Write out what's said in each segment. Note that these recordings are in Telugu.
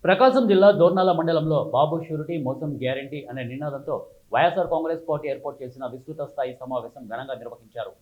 ప్రకాశం జిల్లా దోర్నాల మండలంలో బాబు షూరిటీ మోసం గ్యారంటీ అనే నినాదంతో వైఎస్ఆర్ కాంగ్రెస్ పార్టీ ఏర్పాటు చేసిన విస్తృత స్థాయి సమావేశం ఘనంగా నిర్వహించారు.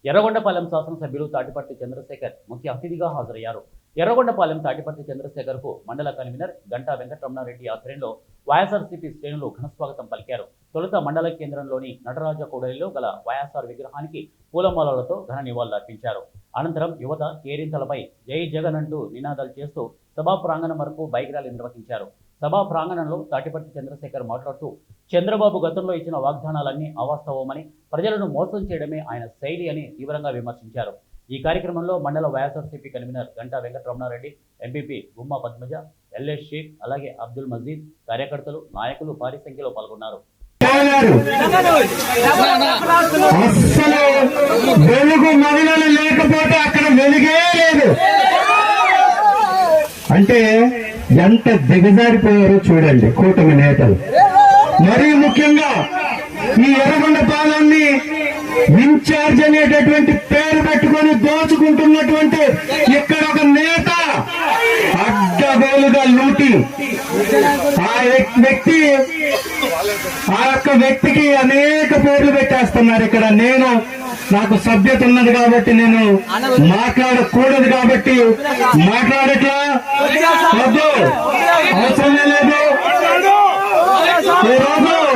ఎర్రగొండపాలెం శాసనసభ్యులు తాటిపర్తి చంద్రశేఖర్ ముఖ్య అతిథిగా హాజరయ్యారు. ఎర్రగొండపాలెం తాటిపర్తి చంద్రశేఖర్ కు మండల కన్వీనర్ గంటా వెంకటరమణారెడ్డి ఆధ్వర్యంలో వైఎస్ఆర్సీపీ శ్రేణులు ఘనస్వాగతం పలికారు. తొలుత మండల కేంద్రంలోని నటరాజ కూడలిలో గల వైఎస్ఆర్ విగ్రహానికి పూలమాలలతో ఘన నివాళులర్పించారు. అనంతరం యువత కేరింతలపై జై జగన్ అంటూ నినాదాలు చేస్తూ సభా ప్రాంగణం వరకు బైక్ ర్యాలీ నిర్వహించారు. సభా ప్రాంగణంలో తాటిపర్తి చంద్రశేఖర్ మాట్లాడుతూ చంద్రబాబు గతంలో ఇచ్చిన వాగ్దానాలన్నీ అవాస్తవమని, ప్రజలను మోసం చేయడమే ఆయన శైలి అని తీవ్రంగా విమర్శించారు. ఈ కార్యక్రమంలో మండల వైఎస్ఆర్సీపీ కన్వీనర్ గంటా వెంకటరమణారెడ్డి, ఎంపీపీ గుమ్మా పద్మజ, ఎల్ఎస్ షేక్, అలాగే అబ్దుల్ మజీద్, కార్యకర్తలు, నాయకులు భారీ సంఖ్యలో పాల్గొన్నారు. వెలుగు మహిళలు లేకపోతే అక్కడ వెలుగే లేదు అంటే ఎంత దిగజారిపోయారో చూడండి కూటమి నేతలు. మరీ ముఖ్యంగా ఈ ఎర్రగొండపాలెంని ఇన్ఛార్జ్ అనేటటువంటి పేరు పెట్టుకొని దోచుకుంటున్నటువంటి ఇక్కడ ఒక నేత అడ్డగోలుగా లూటి ఆ యొక్క వ్యక్తికి అనేక పేర్లు పెట్టేస్తున్నారు. ఇక్కడ నాకు సభ్యత ఉన్నది కాబట్టి నేను మాట్లాడకూడదు కాబట్టి మాట్లాడట్లా, అవసరమే లేదు.